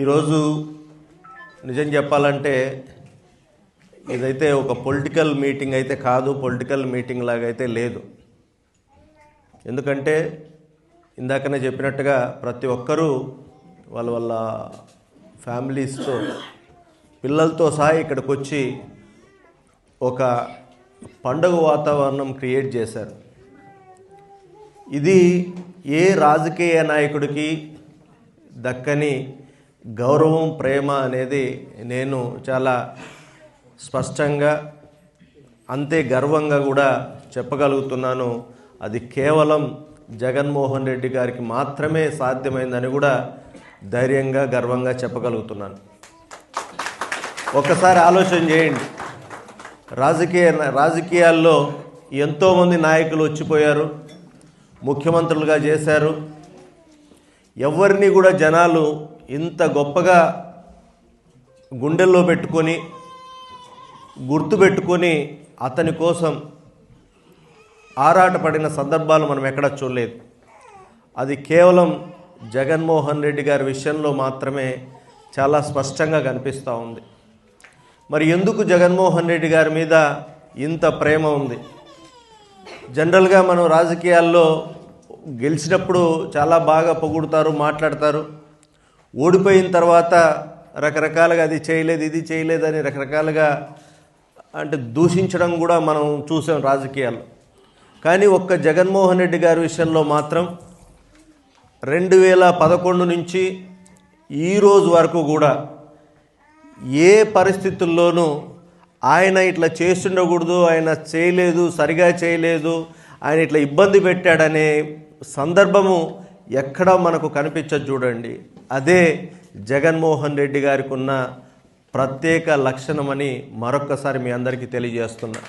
ఈరోజు నిజం చెప్పాలంటే ఇదైతే ఒక పొలిటికల్ మీటింగ్ అయితే కాదు, పొలిటికల్ మీటింగ్ లాగా అయితే లేదు. ఎందుకంటే ఇందాకనే చెప్పినట్టుగా ప్రతి ఒక్కరూ వాళ్ళ వాళ్ళ ఫ్యామిలీస్తో పిల్లలతో సహా ఇక్కడికి వచ్చి ఒక పండుగ వాతావరణం క్రియేట్ చేశారు. ఇది ఏ రాజకీయ నాయకుడికి దక్కని గౌరవం, ప్రేమ అనేది నేను చాలా స్పష్టంగా అంతే గర్వంగా కూడా చెప్పగలుగుతున్నాను. అది కేవలం జగన్మోహన్ రెడ్డి గారికి మాత్రమే సాధ్యమైందని కూడా ధైర్యంగా, గర్వంగా చెప్పగలుగుతున్నాను. ఒక్కసారి ఆలోచన చేయండి. రాజకీయాల్లో ఎంతోమంది నాయకులు వచ్చిపోయారు, ముఖ్యమంత్రులుగా చేశారు. ఎవరిని కూడా జనాలు ఇంత గొప్పగా గుండెల్లో పెట్టుకొని, గుర్తుపెట్టుకొని అతని కోసం ఆరాటపడిన సందర్భాలు మనం ఎక్కడా చూడలేదు. అది కేవలం జగన్మోహన్ రెడ్డి గారి విషయంలో మాత్రమే చాలా స్పష్టంగా కనిపిస్తూ ఉంది. మరి ఎందుకు జగన్మోహన్ రెడ్డి గారి మీద ఇంత ప్రేమ ఉంది? జనరల్గా మనం రాజకీయాల్లో గెలిచినప్పుడు చాలా బాగా పొగుడుతారు, మాట్లాడతారు. ఓడిపోయిన తర్వాత రకరకాలుగా అది చేయలేదు, ఇది చేయలేదు అని రకరకాలుగా అంటే దూషించడం కూడా మనం చూసాం రాజకీయాల్లో. కానీ ఒక్క జగన్మోహన్ రెడ్డి గారి విషయంలో మాత్రం 2011 నుంచి ఈరోజు వరకు కూడా ఏ పరిస్థితుల్లోనూ ఆయన ఇట్లా చేస్తుండకూడదు, ఆయన చేయలేదు, సరిగా చేయలేదు, ఆయన ఇట్లా ఇబ్బంది పెట్టాడనే సందర్భము ఎక్కడా మనకు కనిపించదు. చూడండి, అదే జగన్మోహన్ రెడ్డి గారికి ఉన్న ప్రత్యేక లక్షణమని మరొక్కసారి మీ అందరికీ తెలియజేస్తున్నా.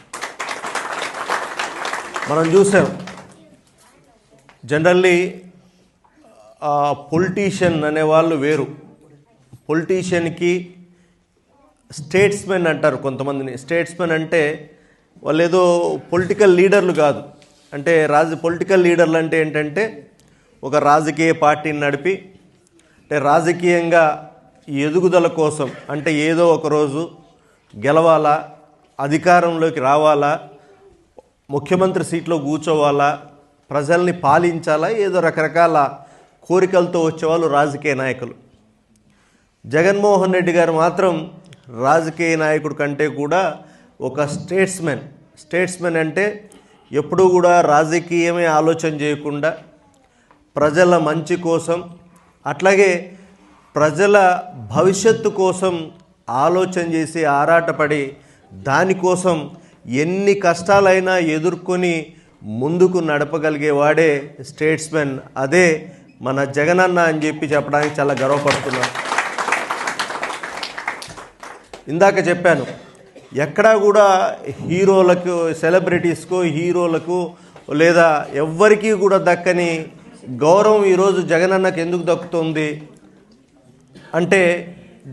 మనం చూసాం జనరల్లీ పొలిటీషియన్ అనేవాళ్ళు వేరు. పొలిటీషియన్కి స్టేట్స్మెన్ అంటారు కొంతమందిని. స్టేట్స్మెన్ అంటే వాళ్ళు ఏదో పొలిటికల్ లీడర్లు కాదు. అంటే పొలిటికల్ లీడర్లు అంటే ఏంటంటే ఒక రాజకీయ పార్టీని నడిపి, అంటే రాజకీయంగా ఎదుగుదల కోసం, అంటే ఏదో ఒకరోజు గెలవాలా, అధికారంలోకి రావాలా, ముఖ్యమంత్రి సీట్లో కూర్చోవాలా, ప్రజల్ని పాలించాలా, ఏదో రకరకాల కోరికలతో వచ్చేవాళ్ళు రాజకీయ నాయకులు. జగన్మోహన్ రెడ్డి గారు మాత్రం రాజకీయ నాయకుడి కంటే కూడా ఒక స్టేట్స్మెన్. స్టేట్స్మెన్ అంటే ఎప్పుడూ కూడా రాజకీయమే ఆలోచన చేయకుండా ప్రజల మంచి కోసం, అట్లాగే ప్రజల భవిష్యత్తు కోసం ఆలోచన చేసి ఆరాటపడి దానికోసం ఎన్ని కష్టాలైనా ఎదుర్కొని ముందుకు నడపగలిగేవాడే స్టేట్స్మెన్. అదే మన జగనన్న అని చెప్పి చెప్పడానికి చాలా గర్వపడుతున్నాను. ఇందాక చెప్పాను, ఎక్కడా కూడా హీరోలకు, సెలబ్రిటీస్కు, హీరోలకు లేదా ఎవ్వరికీ కూడా దక్కని గౌరవం ఈరోజు జగనన్నకు ఎందుకు దక్కుతుంది అంటే,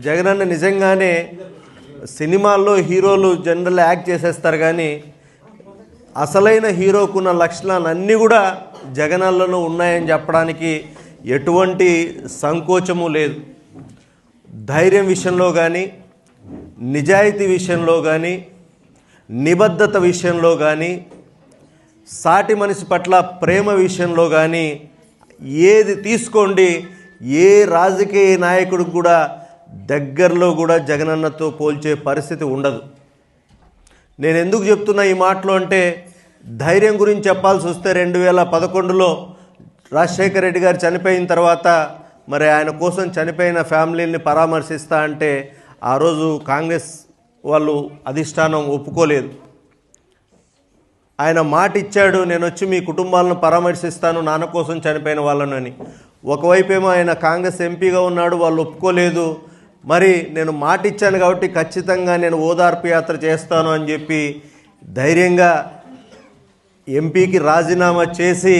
జగనన్న నిజంగానే సినిమాల్లో హీరోలు జనరల్ యాక్ట్ చేసేస్తారు, కానీ అసలైన హీరోకున్న లక్షణాలు అన్నీ కూడా జగనన్నలో ఉన్నాయని చెప్పడానికి ఎటువంటి సంకోచము లేదు. ధైర్యం విషయంలో కానీ, నిజాయితీ విషయంలో కానీ, నిబద్ధత విషయంలో కానీ, సాటి మనిషి పట్ల ప్రేమ విషయంలో కానీ ఏది తీసుకోండి, ఏ రాజకీయ నాయకుడికి కూడా దగ్గరలో కూడా జగనన్నతో పోల్చే పరిస్థితి ఉండదు. నేను ఎందుకు చెప్తున్నా ఈ మాటలు అంటే, ధైర్యం గురించి చెప్పాల్సి వస్తే 2011లో రాజశేఖర రెడ్డి గారు చనిపోయిన తర్వాత మరి ఆయన కోసం చనిపోయిన ఫ్యామిలీని పరామర్శిస్తా అంటే ఆ రోజు కాంగ్రెస్ వాళ్ళు అధిష్టానం ఒప్పుకోలేదు. ఆయన మాట ఇచ్చాడు, నేను వచ్చి మీ కుటుంబాలను పరామర్శిస్తాను, నాన్న కోసం చనిపోయిన వాళ్ళను అని. ఒకవైపేమో ఆయన కాంగ్రెస్ ఎంపీగా ఉన్నాడు, వాళ్ళు ఒప్పుకోలేదు. మరి నేను మాట ఇచ్చాను కాబట్టి ఖచ్చితంగా నేను ఓదార్పు యాత్ర చేస్తాను అని చెప్పి ధైర్యంగా ఎంపీకి రాజీనామా చేసి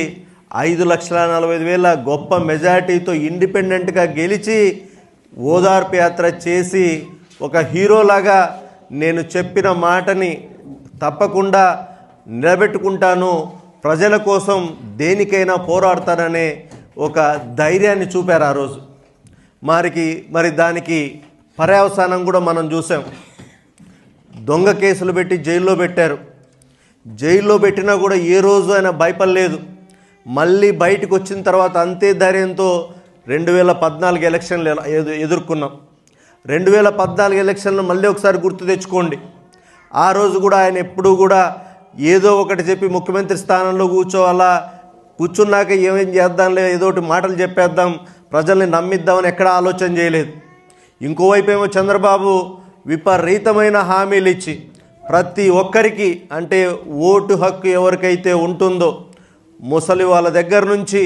5,40,000 గొప్ప మెజార్టీతో ఇండిపెండెంట్గా గెలిచి ఓదార్పు యాత్ర చేసి ఒక హీరోలాగా నేను చెప్పిన మాటని తప్పకుండా నిలబెట్టుకుంటాను, ప్రజల కోసం దేనికైనా పోరాడతాననే ఒక ధైర్యాన్ని చూపారు ఆ రోజు. మరి దానికి పర్యవసానం కూడా మనం చూసాం. దొంగ కేసులు పెట్టి జైల్లో పెట్టారు. జైల్లో పెట్టినా కూడా ఏ రోజు ఆయన భయపడలేదు. మళ్ళీ బయటకు వచ్చిన తర్వాత అంతే ధైర్యంతో 2014 ఎలక్షన్లు ఎదుర్కొన్నాం. 2014 ఎలక్షన్లు మళ్ళీ ఒకసారి గుర్తు తెచ్చుకోండి. ఆ రోజు కూడా ఆయన ఎప్పుడూ కూడా ఏదో ఒకటి చెప్పి ముఖ్యమంత్రి స్థానంలో కూర్చోవాలా, కూర్చున్నాక ఏమేం చేద్దాంలే, ఏదో ఒకటి మాటలు చెప్పేద్దాం, ప్రజల్ని నమ్మిద్దామని ఎక్కడా ఆలోచన చేయలేదు. ఇంకోవైపు ఏమో చంద్రబాబు విపరీతమైన హామీలు ఇచ్చి ప్రతి ఒక్కరికి, అంటే ఓటు హక్కు ఎవరికైతే ఉంటుందో ముసలి వాళ్ళ దగ్గర నుంచి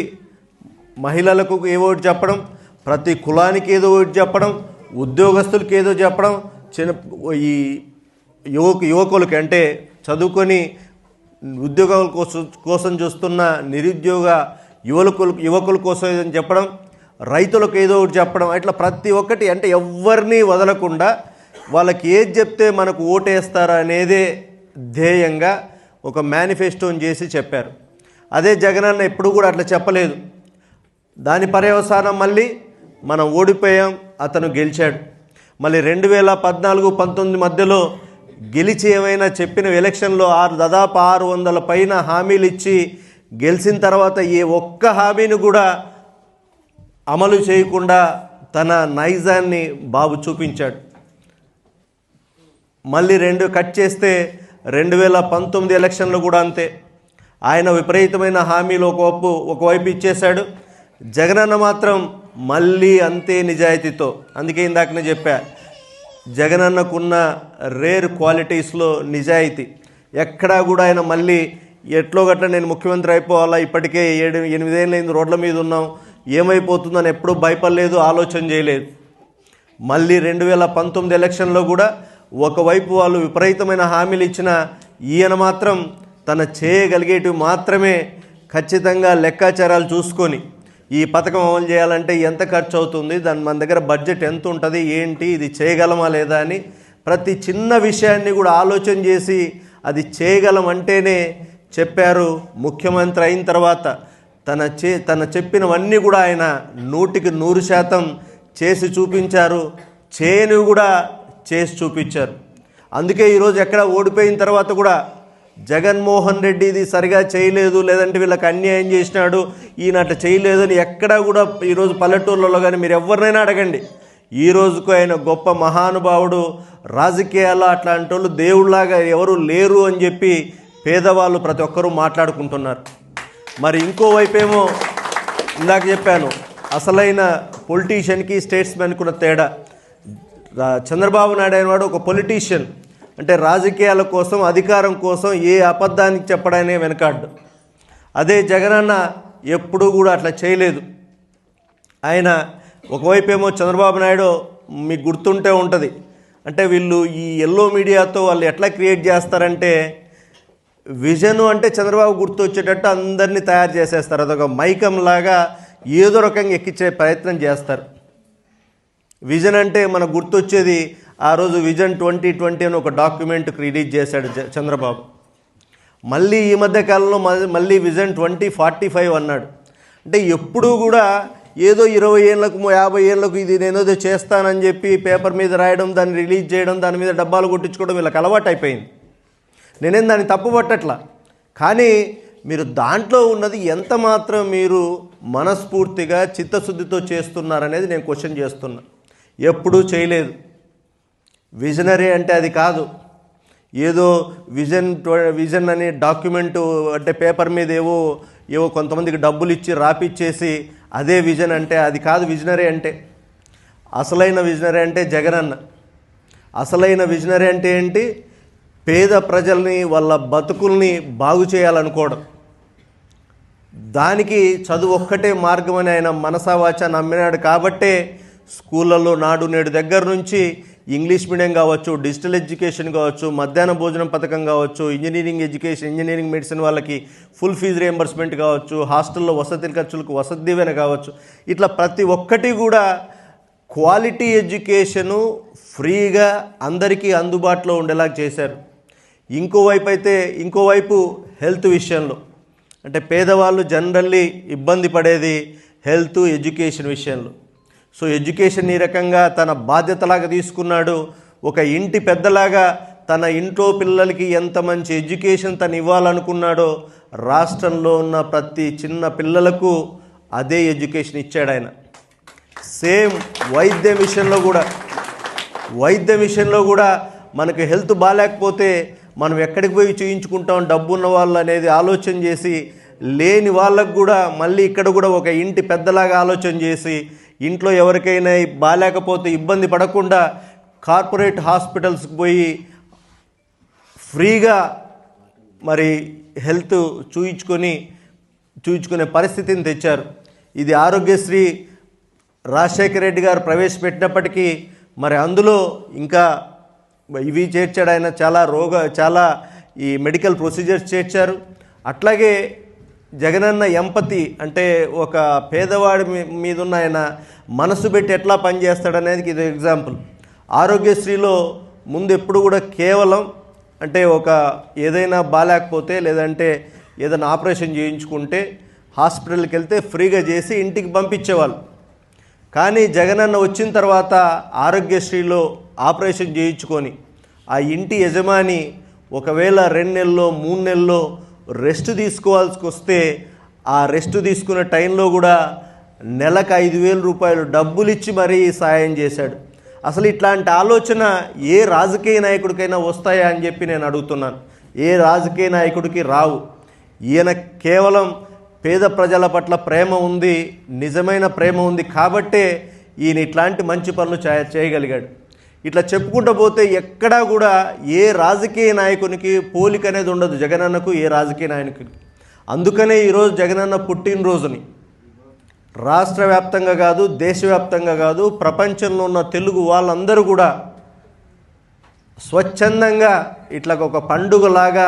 మహిళలకు ఏదో ఒకటి చెప్పడం, ప్రతి కులానికి ఏదో ఒకటి చెప్పడం, ఉద్యోగస్తులకి ఏదో చెప్పడం, ఈ యువకులకి అంటే చదువుకొని ఉద్యోగాల కోసం చూస్తున్న నిరుద్యోగ యువకుల కోసం ఏదో చెప్పడం, రైతులకు ఏదో ఒకటి చెప్పడం, ఇట్లా ప్రతి ఒక్కటి అంటే ఎవరిని వదలకుండా వాళ్ళకి ఏది చెప్తే మనకు ఓటేస్తారా అనేదే ధ్యేయంగా ఒక మేనిఫెస్టోని చేసి చెప్పారు. అదే జగనన్న ఎప్పుడు కూడా అట్లా చెప్పలేదు. దాని పర్యవసానం మళ్ళీ మనం ఓడిపోయాం, అతను గెలిచాడు. మళ్ళీ 2014-19 మధ్యలో గెలిచి ఏమైనా చెప్పిన ఎలక్షన్లో దాదాపు 600 పైన హామీలు ఇచ్చి గెలిచిన తర్వాత ఏ ఒక్క హామీని కూడా అమలు చేయకుండా తన నైజాన్ని బాబు చూపించాడు. మళ్ళీ కట్ చేస్తే 2019 ఎలక్షన్లో కూడా అంతే. ఆయన విపరీతమైన హామీలు ఒకవైపు ఇచ్చేశాడు. జగనన్న మాత్రం మళ్ళీ అంతే నిజాయితీతో. అందుకే ఇందాకనే చెప్పా, జగనన్నకున్న రేర్ క్వాలిటీస్లో నిజాయితీ. ఎక్కడా కూడా ఆయన మళ్ళీ ఎట్లో గట్ల నేను ముఖ్యమంత్రి అయిపోవాలా, ఇప్పటికే 7-8 ఏళ్ళైంది రోడ్ల మీద ఉన్నాం, ఏమైపోతుందని ఎప్పుడూ భయపడలేదు, ఆలోచన చేయలేదు. మళ్ళీ 2019 ఎలక్షన్లో కూడా ఒకవైపు వాళ్ళు విపరీతమైన హామీలు ఇచ్చిన ఈయన మాత్రం తన చేయగలిగేటివి మాత్రమే ఖచ్చితంగా లెక్కాచారాలు చూసుకొని ఈ పథకం అమలు చేయాలంటే ఎంత ఖర్చు అవుతుంది, మన దగ్గర బడ్జెట్ ఎంత ఉంటుంది, ఏంటి, ఇది చేయగలమా లేదా అని ప్రతి చిన్న విషయాన్ని కూడా ఆలోచన చేసి అది చేయగలం అంటేనే చెప్పారు. ముఖ్యమంత్రి అయిన తర్వాత తన చెప్పినవన్నీ కూడా ఆయన 100% చేసి చూపించారు. చేయని కూడా చేసి చూపించారు. అందుకే ఈరోజు ఎక్కడ ఓడిపోయిన తర్వాత కూడా జగన్మోహన్ రెడ్డి ఇది సరిగా చేయలేదు, లేదంటే వీళ్ళకి అన్యాయం చేసినాడు, ఈయన అట్లా చేయలేదు అని ఎక్కడా కూడా ఈరోజు పల్లెటూర్లలో కానీ మీరు ఎవరినైనా అడగండి, ఈ రోజుకు ఆయన గొప్ప మహానుభావుడు, రాజకీయాల్లో అట్లాంటి వాళ్ళు దేవుళ్లాగా ఎవరు లేరు అని చెప్పి పేదవాళ్ళు ప్రతి ఒక్కరూ మాట్లాడుకుంటున్నారు. మరి ఇంకోవైపు ఏమో ఇందాక చెప్పాను, అసలైన పొలిటీషియన్కి స్టేట్స్మెన్కి ఉన్న తేడా. చంద్రబాబు నాయుడు అయినవాడు ఒక పొలిటీషియన్, అంటే రాజకీయాల కోసం, అధికారం కోసం ఏ అబద్ధానికి చెప్పడానే వెనకాడ్డు. అదే జగనన్న ఎప్పుడూ కూడా అట్లా చేయలేదు. ఆయన ఒకవైపు ఏమో చంద్రబాబు నాయుడు మీకు గుర్తుంటే ఉంటుంది, అంటే వీళ్ళు ఈ ఎల్లో మీడియాతో వాళ్ళు ఎట్లా క్రియేట్ చేస్తారంటే విజను అంటే చంద్రబాబు గుర్తు వచ్చేటట్టు అందరినీ తయారు చేసేస్తారు. అదొక మైకంలాగా ఏదో రకంగా ఎక్కించే ప్రయత్నం చేస్తారు. విజన్ అంటే మనకు గుర్తొచ్చేది ఆ రోజు విజన్ 2020 అని ఒక డాక్యుమెంట్ రిలీజ్ చేశాడు చంద్రబాబు. మళ్ళీ ఈ మధ్య కాలంలో మళ్ళీ విజన్ 2045 అన్నాడు. అంటే ఎప్పుడూ కూడా ఏదో 20 ఏళ్ళకు 50 ఏళ్ళకు ఇది నేనేదో చేస్తానని చెప్పి పేపర్ మీద రాయడం, దాన్ని రిలీజ్ చేయడం, దాని మీద డబ్బాలు కొట్టించుకోవడం వీళ్ళకి అలవాటు అయిపోయింది. నేనేం దాన్ని తప్పు పట్టట్లా, కానీ మీరు దాంట్లో ఉన్నది ఎంత మాత్రం మీరు మనస్ఫూర్తిగా చిత్తశుద్ధితో చేస్తున్నారనేది నేను క్వశ్చన్ చేస్తున్నా. ఎప్పుడూ చేయలేదు. విజనరీ అంటే అది కాదు, ఏదో విజన్ అనే డాక్యుమెంటు అంటే పేపర్ మీద ఏవో కొంతమందికి డబ్బులు ఇచ్చి రాపిచ్చేసి అదే విజన్ అంటే అది కాదు. విజనరీ అంటే, అసలైన విజనరీ అంటే జగనన్న. అసలైన విజనరీ అంటే ఏంటి? పేద ప్రజల్ని, వాళ్ళ బతుకుల్ని బాగు చేయాలనుకోవడం. దానికి చదువు ఒక్కటే మార్గం అని ఆయన మనసావాచ నమ్మినాడు. కాబట్టే స్కూళ్ళల్లో నాడు నేడు దగ్గర నుంచి ఇంగ్లీష్ మీడియం కావచ్చు, డిజిటల్ ఎడ్యుకేషన్ కావచ్చు, మధ్యాహ్న భోజనం పథకం కావచ్చు, ఇంజనీరింగ్ మెడిసిన్ వాళ్ళకి ఫుల్ ఫీజు రియంబర్స్మెంట్ కావచ్చు, హాస్టల్లో వసతి ఖర్చులకు వసతి దీవెన కావచ్చు, ఇట్లా ప్రతి ఒక్కటి కూడా క్వాలిటీ ఎడ్యుకేషను ఫ్రీగా అందరికీ అందుబాటులో ఉండేలా చేశారు. ఇంకోవైపు హెల్త్ విషయంలో, అంటే పేదవాళ్ళు జనరల్లీ ఇబ్బంది పడేది హెల్త్ ఎడ్యుకేషన్ విషయంలో. సో ఎడ్యుకేషన్ ఈ రకంగా తన బాధ్యతలాగా తీసుకున్నాడు. ఒక ఇంటి పెద్దలాగా తన ఇంట్లో పిల్లలకి ఎంత మంచి ఎడ్యుకేషన్ తను ఇవ్వాలనుకున్నాడో రాష్ట్రంలో ఉన్న ప్రతి చిన్న పిల్లలకు అదే ఎడ్యుకేషన్ ఇచ్చాడు ఆయన. సేమ్ వైద్యం విషయంలో కూడా మనకు హెల్త్ బాగాలేకపోతే మనం ఎక్కడికి పోయి చూయించుకుంటాం డబ్బు ఉన్న వాళ్ళు అనేది ఆలోచన చేసి, లేని వాళ్ళకు కూడా మళ్ళీ ఇక్కడ కూడా ఒక ఇంటి పెద్దలాగా ఆలోచన చేసి, ఇంట్లో ఎవరికైనా బాగాలేకపోతే ఇబ్బంది పడకుండా కార్పొరేట్ హాస్పిటల్స్కి పోయి ఫ్రీగా మరి హెల్త్ చూయించుకునే పరిస్థితిని తెచ్చారు. ఇది ఆరోగ్యశ్రీ రాజశేఖర రెడ్డి గారు ప్రవేశపెట్టినప్పటికీ మరి అందులో ఇంకా ఇవి చేర్చాడు ఆయన. చాలా ఈ మెడికల్ ప్రొసీజర్స్ చేర్చారు. అట్లాగే జగనన్న ఎంపతి అంటే ఒక పేదవాడి మీద ఉన్న ఆయన మనసు పెట్టి ఎట్లా పనిచేస్తాడనేది ఇది ఎగ్జాంపుల్. ఆరోగ్యశ్రీలో ముందు ఎప్పుడు కూడా కేవలం అంటే ఒక ఏదైనా బాగాలేకపోతే లేదంటే ఏదైనా ఆపరేషన్ చేయించుకుంటే హాస్పిటల్కి వెళ్తే ఫ్రీగా చేసి ఇంటికి పంపించేవాళ్ళు. కానీ జగనన్న వచ్చిన తర్వాత ఆరోగ్యశ్రీలో ఆపరేషన్ చేయించుకొని ఆ ఇంటి యజమాని ఒకవేళ 2 నెలల్లో 3 నెలల్లో రెస్ట్ తీసుకోవాల్సి వస్తే ఆ రెస్ట్ తీసుకునే టైంలో కూడా నెలకు 5,000 రూపాయలు డబ్బులు ఇచ్చి మరీ సాయం చేశాడు. అసలు ఇట్లాంటి ఆలోచన ఏ రాజకీయ నాయకుడికైనా వస్తాయా అని చెప్పి నేను అడుగుతున్నాను. ఏ రాజకీయ నాయకుడికి రావు. ఈయన కేవలం పేద ప్రజల పట్ల ప్రేమ ఉంది, నిజమైన ప్రేమ ఉంది కాబట్టే ఈయన ఇట్లాంటి మంచి పనులు చేయగలిగాడు. ఇట్లా చెప్పుకుంటూ పోతే ఎక్కడా కూడా ఏ రాజకీయ నాయకునికి పోలిక అనేది ఉండదు జగనన్నకు, ఏ రాజకీయ నాయకునికి. అందుకనే ఈరోజు జగనన్న పుట్టినరోజుని రాష్ట్ర వ్యాప్తంగా కాదు, దేశవ్యాప్తంగా కాదు, ప్రపంచంలో ఉన్న తెలుగు వాళ్ళందరూ కూడా స్వచ్ఛందంగా ఇట్లా ఒక పండుగలాగా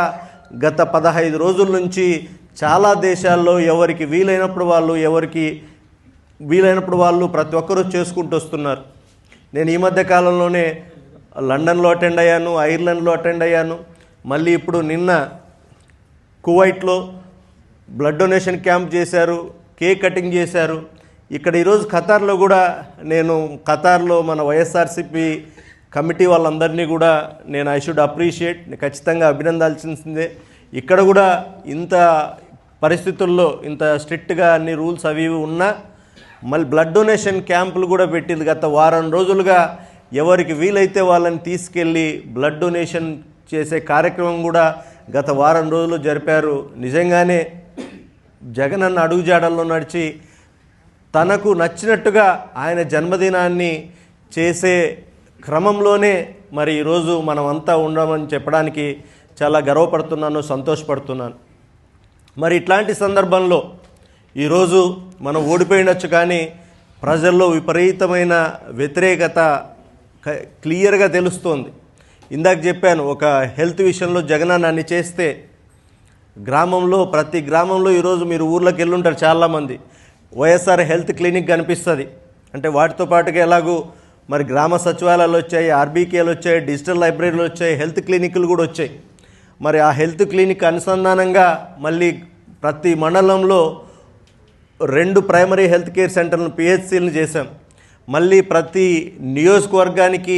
గత 15 రోజుల నుంచి చాలా దేశాల్లో ఎవరికి వీలైనప్పుడు వాళ్ళు ప్రతి ఒక్కరూ చేసుకుంటూ వస్తున్నారు. నేను ఈ మధ్య కాలంలోనే లండన్లో అటెండ్ అయ్యాను, ఐర్లాండ్లో అటెండ్ అయ్యాను. మళ్ళీ ఇప్పుడు నిన్న కువైట్లో బ్లడ్ డొనేషన్ క్యాంప్ చేశారు, కేక్ కటింగ్ చేశారు. ఇక్కడ ఈరోజు ఖతార్లో కూడా ఖతార్లో మన వైఎస్ఆర్సీపీ కమిటీ వాళ్ళందరినీ కూడా ఐ షుడ్ అప్రిషియేట్, ఖచ్చితంగా అభినందాల్సిందే. ఇక్కడ కూడా ఇంత పరిస్థితుల్లో ఇంత స్ట్రిక్ట్గా అన్ని రూల్స్ అవి ఉన్నా మళ్ళీ బ్లడ్ డొనేషన్ క్యాంపులు కూడా పెట్టింది. గత వారం రోజులుగా ఎవరికి వీలైతే వాళ్ళని తీసుకెళ్ళి బ్లడ్ డొనేషన్ చేసే కార్యక్రమం కూడా గత వారం రోజులు జరిపారు. నిజంగానే జగనన్న అడుగుజాడల్లో నడిచి తనకు నచ్చినట్టుగా ఆయన జన్మదినాన్ని చేసే క్రమంలోనే మరి ఈరోజు మనమంతా ఉండమని చెప్పడానికి చాలా గర్వపడుతున్నాను, సంతోషపడుతున్నాను. మరి ఇట్లాంటి సందర్భంలో ఈరోజు మనం ఓడిపోయినచ్చు, కానీ ప్రజల్లో విపరీతమైన వ్యతిరేకత క్లియర్గా తెలుస్తోంది. ఇందాక చెప్పాను, ఒక హెల్త్ విషయంలో జగనన్న అన్ని చేస్తే ప్రతి గ్రామంలో ఈరోజు మీరు ఊర్లోకి వెళ్ళుంటారు చాలామంది, వైఎస్ఆర్ హెల్త్ క్లినిక్ కనిపిస్తుంది. అంటే వాటితో పాటుగా ఎలాగూ మరి గ్రామ సచివాలయాలు వచ్చాయి, ఆర్బీకేలు వచ్చాయి, డిజిటల్ లైబ్రరీలు వచ్చాయి, హెల్త్ క్లినిక్లు కూడా వచ్చాయి. మరి ఆ హెల్త్ క్లినిక్ అనుసంధానంగా మళ్ళీ ప్రతి మండలంలో 2 ప్రైమరీ హెల్త్ కేర్ సెంటర్లను పిహెచ్సిలను చేశాం. మళ్ళీ ప్రతి నియోజకవర్గానికి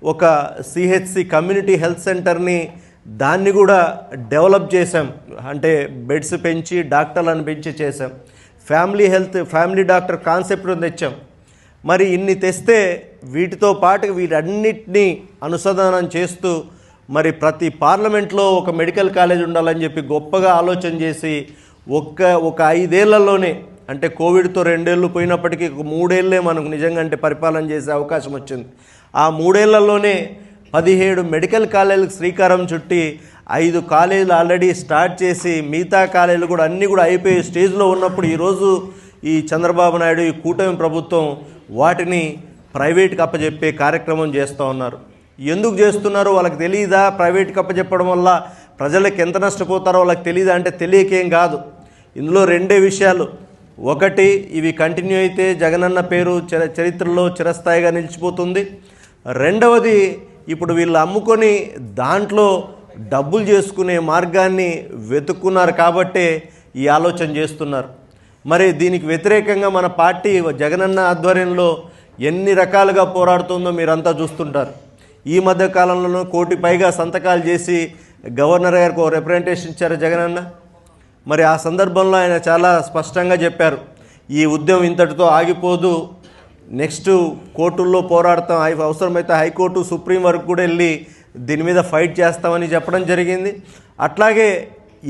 ఒక సిహెచ్సి కమ్యూనిటీ హెల్త్ సెంటర్ని దాన్ని కూడా డెవలప్ చేశాం. అంటే బెడ్స్ పెంచి డాక్టర్లను పెంచి చేశాం. ఫ్యామిలీ డాక్టర్ కాన్సెప్ట్ తెచ్చాం. మరి ఇన్ని తెస్తే వీటితో పాటు వీటన్నిటినీ అనుసంధానం చేస్తూ మరి ప్రతి పార్లమెంట్లో ఒక మెడికల్ కాలేజ్ ఉండాలని చెప్పి గొప్పగా ఆలోచన చేసి ఒక 5 ఏళ్లలోనే, అంటే కోవిడ్తో 2 ఏళ్ళు పోయినప్పటికీ 3 ఏళ్ళే మనకు నిజంగా అంటే పరిపాలన చేసే అవకాశం వచ్చింది. ఆ 3 ఏళ్లలోనే 17 మెడికల్ కాలేజీలకు శ్రీకారం చుట్టి 5 కాలేజీలు ఆల్రెడీ స్టార్ట్ చేసి మిగతా కాలేజీలు కూడా అన్నీ కూడా అయిపోయే స్టేజ్లో ఉన్నప్పుడు ఈరోజు ఈ చంద్రబాబు నాయుడు, ఈ కూటమి ప్రభుత్వం వాటిని ప్రైవేట్కి అప్పచెప్పే కార్యక్రమం చేస్తూ ఉన్నారు. ఎందుకు చేస్తున్నారో వాళ్ళకి తెలియదా? ప్రైవేట్కి అప్పచెప్పడం వల్ల ప్రజలకు ఎంత నష్టపోతారో వాళ్ళకి తెలియదా అంటే తెలియకేం కాదు. ఇందులో 2 విషయాలు. ఒకటి, ఇవి కంటిన్యూ అయితే జగనన్న పేరు చరిత్రలో చిరస్థాయిగా నిలిచిపోతుంది. రెండవది, ఇప్పుడు వీళ్ళు అమ్ముకొని దాంట్లో డబ్బులు చేసుకునే మార్గాన్ని వెతుక్కున్నారు కాబట్టే ఈ ఆలోచన చేస్తున్నారు. మరి దీనికి వ్యతిరేకంగా మన పార్టీ జగనన్న ఆధ్వర్యంలో ఎన్ని రకాలుగా పోరాడుతుందో మీరంతా చూస్తుంటారు. ఈ మధ్య కాలంలో 1 కోటి పైగా సంతకాలు చేసి గవర్నర్ గారికి ఒక రిప్రజెంటేషన్ ఇచ్చారు జగనన్న. మరి ఆ సందర్భంలో ఆయన చాలా స్పష్టంగా చెప్పారు, ఈ ఉద్యమం ఇంతటితో ఆగిపోదు, నెక్స్ట్ కోర్టుల్లో పోరాడతాం, అవసరమైతే హైకోర్టు సుప్రీం వరకు కూడా వెళ్ళి దీని మీద ఫైట్ చేస్తామని చెప్పడం జరిగింది. అట్లాగే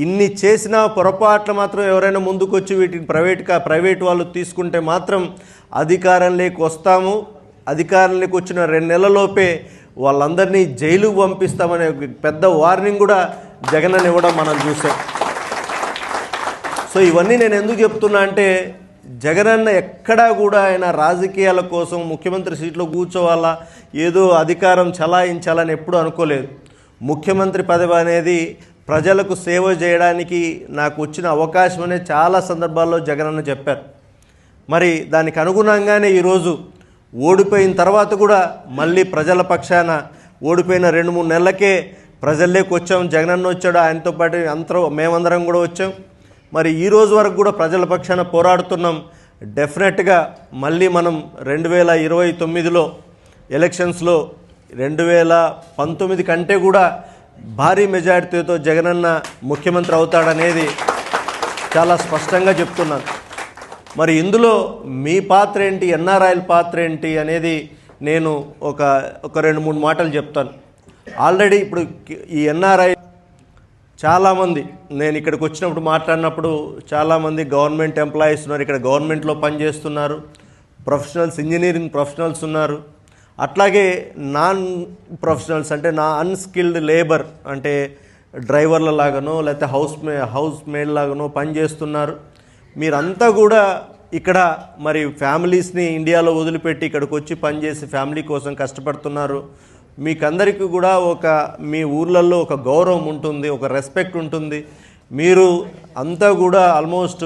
ఇన్ని చేసిన పొరపాట్లు మాత్రం ఎవరైనా ముందుకు వచ్చి వీటిని ప్రైవేట్ వాళ్ళు తీసుకుంటే మాత్రం అధికారంలోకి వస్తాము, అధికారంలోకి వచ్చిన 2 నెలలలోపే వాళ్ళందరినీ జైలుకు పంపిస్తామనే పెద్ద వార్నింగ్ కూడా జగనన్న ఇవ్వడం మనం చూసాం. సో ఇవన్నీ నేను ఎందుకు చెప్తున్నా అంటే, జగనన్న ఎక్కడా కూడా ఆయన రాజకీయాల కోసం ముఖ్యమంత్రి సీట్లో కూర్చోవాలా, ఏదో అధికారం చలాయించాలని ఎప్పుడూ అనుకోలేదు. ముఖ్యమంత్రి పదవి అనేది ప్రజలకు సేవ చేయడానికి నాకు వచ్చిన అవకాశం అనేది చాలా సందర్భాల్లో జగనన్న చెప్పారు. మరి దానికి అనుగుణంగానే ఈరోజు ఓడిపోయిన తర్వాత కూడా మళ్ళీ ప్రజల పక్షాన ఓడిపోయిన 2-3 నెలలకే ప్రజల్లోకి వచ్చాం. జగనన్న వచ్చాడు, ఆయనతో పాటు మేమందరం కూడా వచ్చాం. మరి ఈ రోజు వరకు కూడా ప్రజల పక్షాన పోరాడుతున్నాం. డెఫినెట్గా మళ్ళీ మనం 2029లో ఎలక్షన్స్లో 2019 కంటే కూడా భారీ మెజారిటీతో జగనన్న ముఖ్యమంత్రి అవుతాడనేది చాలా స్పష్టంగా చెప్తున్నాను. మరి ఇందులో మీ పాత్ర ఏంటి, ఎన్ఆర్ఐల పాత్ర ఏంటి అనేది నేను ఒక 2-3 మాటలు చెప్తాను. ఆల్రెడీ ఇప్పుడు ఈ ఎన్ఆర్ఐ చాలామంది, నేను ఇక్కడికి వచ్చినప్పుడు మాట్లాడినప్పుడు చాలామంది గవర్నమెంట్ ఎంప్లాయీస్ ఉన్నారు, ఇక్కడ గవర్నమెంట్లో పనిచేస్తున్నారు, ప్రొఫెషనల్స్, ఇంజనీరింగ్ ప్రొఫెషనల్స్ ఉన్నారు. అట్లాగే నాన్ ప్రొఫెషనల్స్ అంటే అన్స్కిల్డ్ లేబర్ అంటే డ్రైవర్ల లాగానో లేకపోతే హౌస్ మేడ్ లాగానో పనిచేస్తున్నారు. మీరంతా కూడా ఇక్కడ మరి ఫ్యామిలీస్ని ఇండియాలో వదిలిపెట్టి ఇక్కడికి వచ్చి పనిచేసి ఫ్యామిలీ కోసం కష్టపడుతున్నారు. మీకందరికీ కూడా మీ ఊర్లలో ఒక గౌరవం ఉంటుంది, ఒక రెస్పెక్ట్ ఉంటుంది. మీరు అంతా కూడా ఆల్మోస్ట్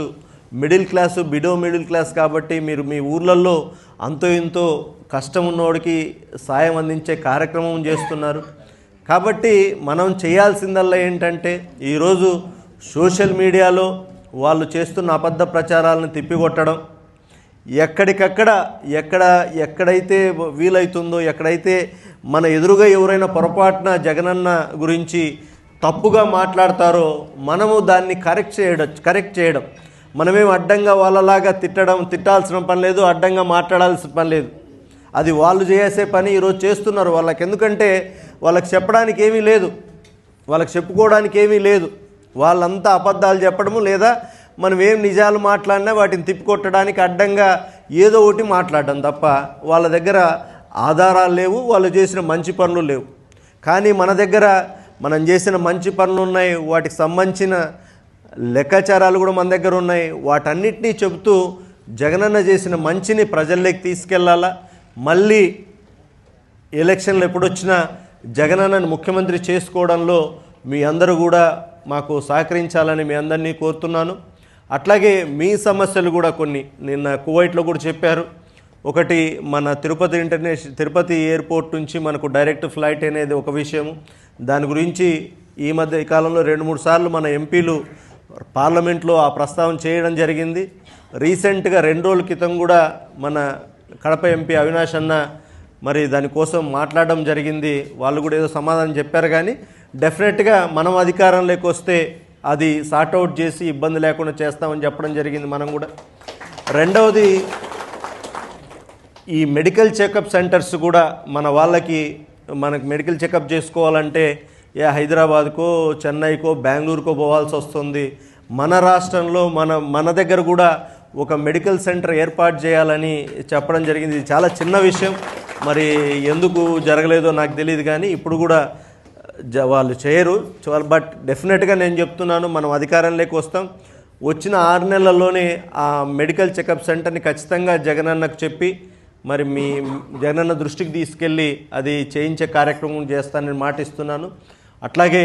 మిడిల్ క్లాసు, బిడో మిడిల్ క్లాస్ కాబట్టి మీరు మీ ఊర్లలో అంతో ఇంతో కష్టం ఉన్నోడికి సాయం అందించే కార్యక్రమం చేస్తున్నారు. కాబట్టి మనం చేయాల్సిందల్లా ఏంటంటే, ఈరోజు సోషల్ మీడియాలో వాళ్ళు చేస్తున్న అబద్ధ ప్రచారాలను తిప్పికొట్టడం, ఎక్కడికక్కడ ఎక్కడైతే వీలైతుందో, ఎక్కడైతే మన ఎదురుగా ఎవరైనా పొరపాటున జగనన్న గురించి తప్పుగా మాట్లాడతారో మనము దాన్ని కరెక్ట్ చేయడం. మనమేం అడ్డంగా వాళ్ళలాగా తిట్టాల్సిన పని లేదు, అడ్డంగా మాట్లాడాల్సిన పని లేదు. అది వాళ్ళు చేసే పని ఈరోజు చేస్తున్నారు. వాళ్ళకి ఎందుకంటే వాళ్ళకి చెప్పడానికి ఏమీ లేదు, వాళ్ళకి చెప్పుకోవడానికి ఏమీ లేదు. వాళ్ళంతా అబద్ధాలు చెప్పడము, లేదా మనం ఏం నిజాలు మాట్లాడినా వాటిని తిప్పికొట్టడానికి అడ్డంగా ఏదో ఒకటి మాట్లాడడం తప్ప వాళ్ళ దగ్గర ఆధారాలు లేవు, వాళ్ళు చేసిన మంచి పనులు లేవు. కానీ మన దగ్గర మనం చేసిన మంచి పనులు ఉన్నాయి, వాటికి సంబంధించిన లెక్కాచారాలు కూడా మన దగ్గర ఉన్నాయి. వాటన్నిటినీ చెబుతూ జగనన్న చేసిన మంచిని ప్రజల్లోకి తీసుకెళ్లాలా. మళ్ళీ ఎలక్షన్లు ఎప్పుడొచ్చినా జగనన్నను ముఖ్యమంత్రి చేసుకోవడంలో మీ అందరూ కూడా మాకు సహకరించాలని మీ అందరినీ కోరుతున్నాను. అట్లాగే మీ సమస్యలు కూడా కొన్ని నిన్న కువైట్లో కూడా చెప్పారు. ఒకటి, మన తిరుపతి ఎయిర్పోర్ట్ నుంచి మనకు డైరెక్ట్ ఫ్లైట్ అనేది ఒక విషయం. దాని గురించి ఈ కాలంలో 2-3 సార్లు మన ఎంపీలు పార్లమెంట్లో ఆ ప్రస్తావన చేయడం జరిగింది. రీసెంట్గా 2 రోజుల క్రితం కూడా మన కడప ఎంపీ అవినాష్ అన్న మరి దానికోసం మాట్లాడడం జరిగింది. వాళ్ళు కూడా ఏదో సమాధానం చెప్పారు. కానీ డెఫినెట్గా మనం అధికారంలోకి వస్తే అది సార్ట్అవుట్ చేసి ఇబ్బంది లేకుండా చేస్తామని చెప్పడం జరిగింది మనం కూడా. రెండవది, ఈ మెడికల్ చెకప్ సెంటర్స్ కూడా మనకు మెడికల్ చెకప్ చేసుకోవాలంటే హైదరాబాద్కో, చెన్నైకో, బెంగళూరుకో పోవాల్సి వస్తుంది. మన రాష్ట్రంలో మన దగ్గర కూడా ఒక మెడికల్ సెంటర్ ఏర్పాటు చేయాలని చెప్పడం జరిగింది. ఇది చాలా చిన్న విషయం, మరి ఎందుకు జరగలేదో నాకు తెలియదు. కానీ ఇప్పుడు కూడా వాళ్ళు చేయరు. బట్ డెఫినెట్గా నేను చెప్తున్నాను, మనం అధికారంలోకి వస్తాం. వచ్చిన 6 నెలల్లోనే ఆ మెడికల్ చెకప్ సెంటర్ని ఖచ్చితంగా జగనన్నకు చెప్పి మరి మీ జగనన్న దృష్టికి తీసుకెళ్ళి అది చేయించే కార్యక్రమం చేస్తానని మాటిస్తున్నాను. అట్లాగే